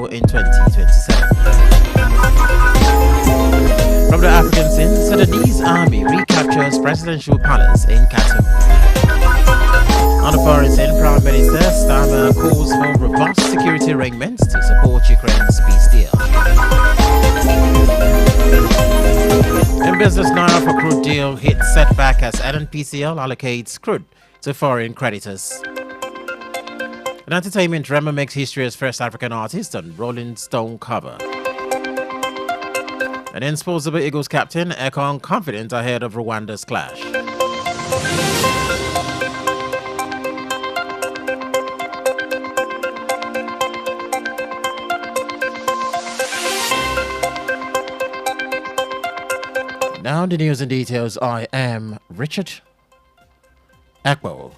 NATO in 2027. From the African scene, Sudanese army recaptures presidential palace in Khartoum. On the foreign scene, Prime Minister Starmer calls for robust security arrangements to support Ukraine's peace deal. In business now, for crude deal hits setback as NNPCL allocates crude to foreign creditors. In entertainment, Rema makes history as first African artist on Rolling Stone cover. And in sports, the Eagles captain Ekpo confident ahead of Rwanda's clash. Now the news and details. I am Richard Ekpo.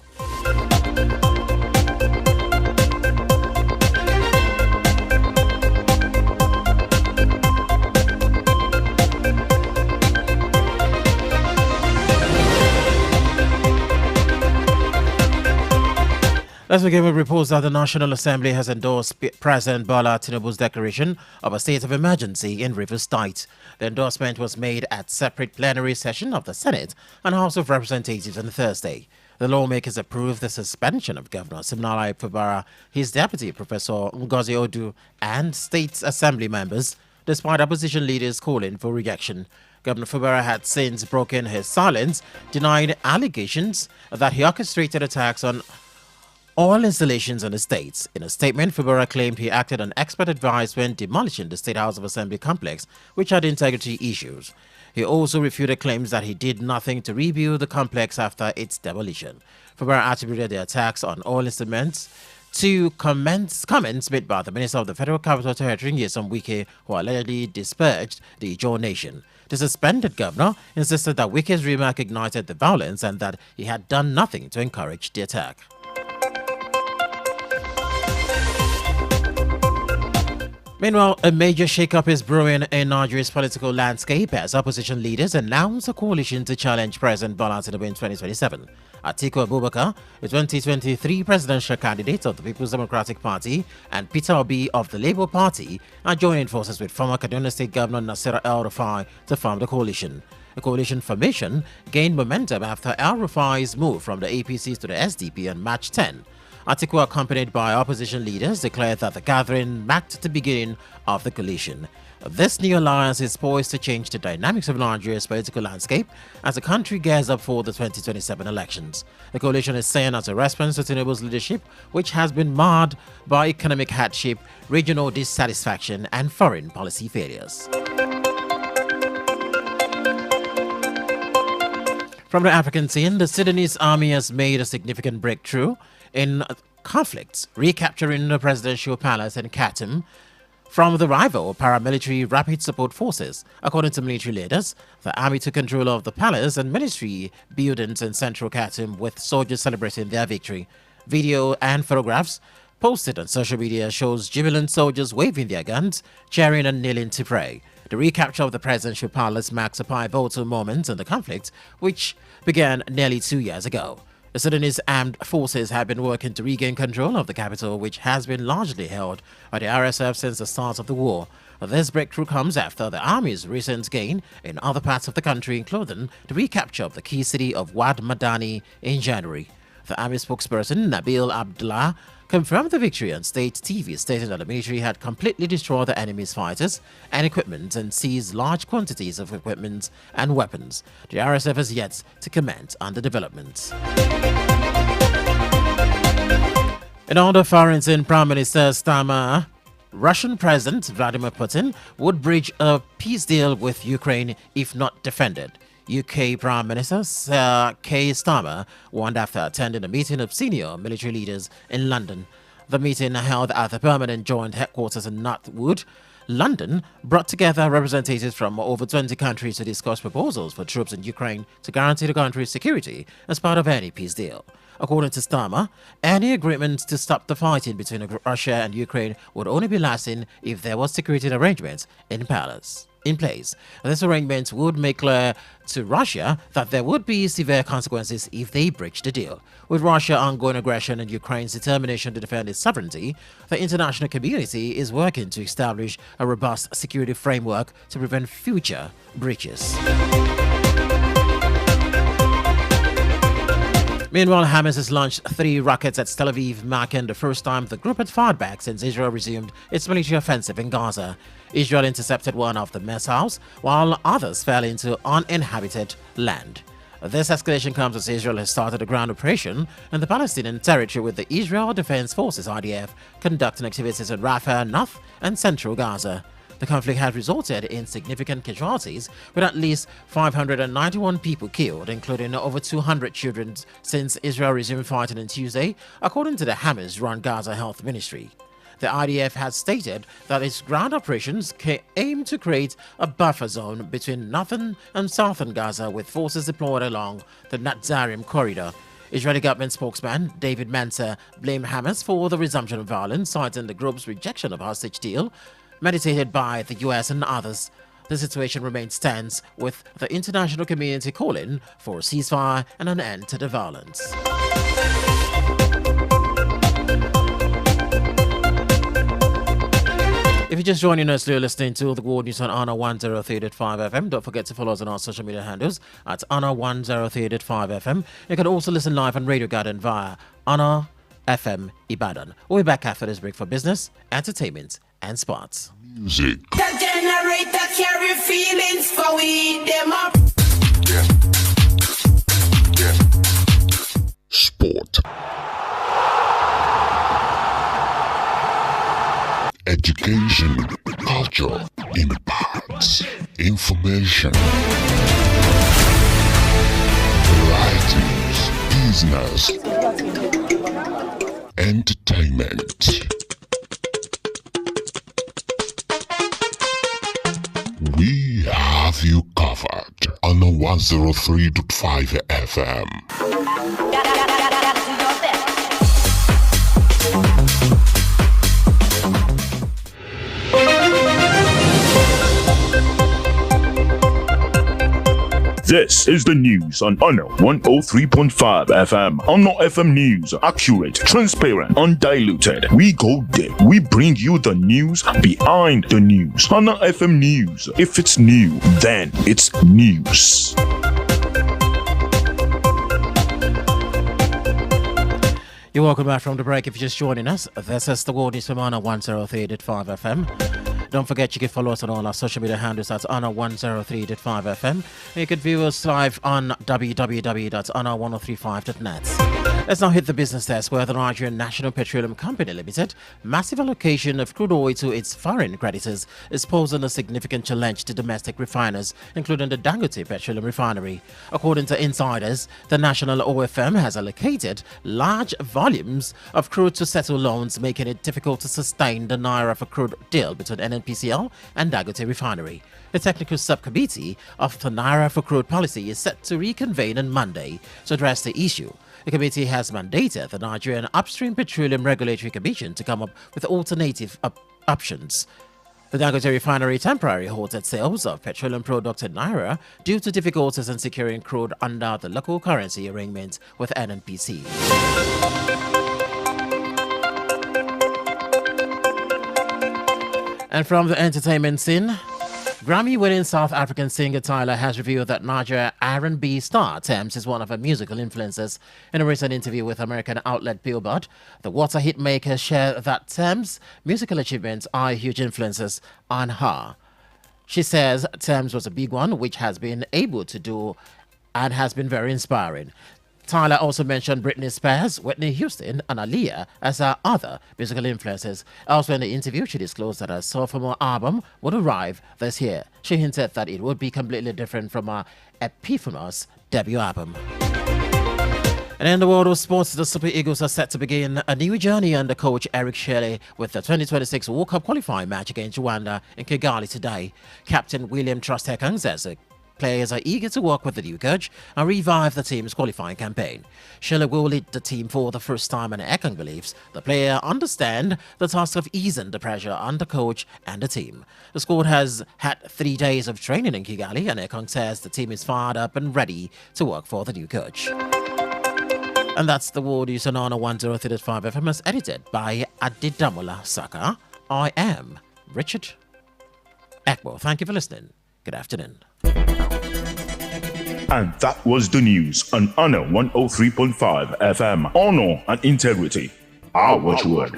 Let's begin with reports that the National Assembly has endorsed President Bola Tinubu's declaration of a state of emergency in Rivers State. The endorsement was made at separate plenary session of the Senate and House of Representatives on Thursday. The lawmakers approved the suspension of Governor Siminalayi Fubara, his deputy Professor Ngozi Odu, and state assembly members, despite opposition leaders calling for rejection. Governor Fubara had since broken his silence, denying allegations that he orchestrated attacks on all installations in the state. In a statement, Fubara claimed he acted on expert advice when demolishing the State House of Assembly complex, which had integrity issues. He also refuted claims that he did nothing to rebuild the complex after its demolition. Fubara attributed the attacks on all instruments to comments made by the Minister of the Federal Capital Territory, Nyesom Wike, who allegedly disparaged the Ijaw nation. The suspended governor insisted that Wike's remark ignited the violence and that he had done nothing to encourage the attack. Meanwhile, a major shakeup is brewing in Nigeria's political landscape as opposition leaders announce a coalition to challenge President Bola Tinubu in 2027. Atiku Abubakar, the 2023 presidential candidate of the People's Democratic Party, and Peter Obi of the Labour Party are joining forces with former Kaduna State Governor Nasir El-Rufai to form the coalition. The coalition formation gained momentum after El-Rufai's move from the APC to the SDP on March 10. Atiku, accompanied by opposition leaders, declared that the gathering marked the beginning of the coalition. This new alliance is poised to change the dynamics of Nigeria's political landscape as the country gears up for the 2027 elections. The coalition is saying as a response to Tinubu's leadership, which has been marred by economic hardship, regional dissatisfaction, and foreign policy failures. From the African scene, the Sudanese army has made a significant breakthrough in conflicts, recapturing the presidential palace in Khartoum from the rival paramilitary Rapid Support Forces. According to military leaders, the army took control of the palace and military buildings in central Khartoum, with soldiers celebrating their victory. Video and photographs posted on social media shows jubilant soldiers waving their guns, cheering and kneeling to pray. The recapture of the presidential palace marks a pivotal moment in the conflict, which began nearly 2 years ago. The Sudanese armed forces have been working to regain control of the capital, which has been largely held by the RSF since the start of the war. This breakthrough comes after the army's recent gain in other parts of the country, including the recapture of the key city of Wad Madani in January. The army spokesperson, Nabil Abdullah, confirmed the victory on state TV, stating that the military had completely destroyed the enemy's fighters and equipment and seized large quantities of equipment and weapons. The RSF has yet to comment on the developments. In other foreign scene, Prime Minister Starmer, Russian President Vladimir Putin would bridge a peace deal with Ukraine if not defended. UK Prime Minister Sir Keir Starmer warned after attending a meeting of senior military leaders in London. The meeting, held at the permanent joint headquarters in Knightsbridge, London, brought together representatives from over 20 countries to discuss proposals for troops in Ukraine to guarantee the country's security as part of any peace deal. According to Starmer, any agreement to stop the fighting between Russia and Ukraine would only be lasting if there was security arrangements in place. in place. This arrangement would make clear to Russia that there would be severe consequences if they breach the deal. With Russia's ongoing aggression and Ukraine's determination to defend its sovereignty, the international community is working to establish a robust security framework to prevent future breaches. Meanwhile, Hamas has launched 3 rockets at Tel Aviv, marking the first time the group had fired back since Israel resumed its military offensive in Gaza. Israel intercepted one of the missiles, while others fell into uninhabited land. This escalation comes as Israel has started a ground operation in the Palestinian territory, with the Israel Defense Forces (IDF) conducting activities in Rafah, North and Central Gaza. The conflict has resulted in significant casualties, with at least 591 people killed, including over 200 children, since Israel resumed fighting on Tuesday, according to the Hamas-run Gaza Health Ministry. The IDF has stated that its ground operations aim to create a buffer zone between northern and southern Gaza, with forces deployed along the Netzarim corridor. Israeli government spokesman David Mencer blamed Hamas for the resumption of violence, citing the group's rejection of hostage deal meditated by the US and others. The situation remains tense, with the international community calling for a ceasefire and an end to the violence. If you're just joining us, you're listening to the World News on Honor 103.5 FM. Don't forget to follow us on our social media handles at Honor 103.5 FM. You can also listen live on Radio Garden via Honor FM Ibadan. We'll be back after this break for business, entertainment, and sports. Music. The generator carry feelings for we them up. Sport. Education, culture, impacts, information, varieties, business, entertainment. We have you covered on the 103.5 FM. This is the news on Honor 103.5 FM. Honor FM News. Accurate, transparent, undiluted. We go deep. We bring you the news behind the news. Honor FM News. If it's new, then it's news. You're welcome back from the break. If you're just joining us, this is the World News from Honor 103.5 FM. Don't forget you can follow us on all our social media handles at Honor 103.5 FM. You can view us live on www.honor1035.net. Let's now hit the business desk, where the Nigerian National Petroleum Company Limited massive allocation of crude oil to its foreign creditors is posing a significant challenge to domestic refiners, including the Dangote Petroleum Refinery. According to insiders, the National OFM has allocated large volumes of crude to settle loans, making it difficult to sustain the naira for crude deal between NNPCL and Dangote Refinery. The technical subcommittee of the Naira for Crude policy is set to reconvene on Monday to address the issue. The committee has mandated the Nigerian Upstream Petroleum Regulatory Commission to come up with alternative options. The Dangote Refinery temporarily halted sales of petroleum products in Naira due to difficulties in securing crude under the local currency arrangement with NNPC. And from the entertainment scene, Grammy-winning South African singer Tyler has revealed that Nigeria R&B star Tems is one of her musical influences. In a recent interview with American outlet Billboard, the water hit maker shared that Tems' musical achievements are huge influences on her. She says Tems was a big one, which has been able to do and has been very inspiring. Tyler also mentioned Britney Spears, Whitney Houston, and Aaliyah as her other musical influences. Also in the interview, she disclosed that her sophomore album would arrive this year. She hinted that it would be completely different from her eponymous debut album. And in the world of sports, the Super Eagles are set to begin a new journey under coach Eric Shelley with the 2026 World Cup qualifying match against Rwanda in Kigali today. Captain William Trustekong says players are eager to work with the new coach and revive the team's qualifying campaign. Sheila will lead the team for the first time, and Ekong believes the player understand the task of easing the pressure on the coach and the team. The squad has had 3 days of training in Kigali, and Ekong says the team is fired up and ready to work for the new coach. And that's the World News on Honor 103.5 FM, as edited by Adidamola Saka. I am Richard Ekpo. Thank you for listening. Good afternoon. And that was the news on Honor 103.5 FM. Honor and integrity, our watchword.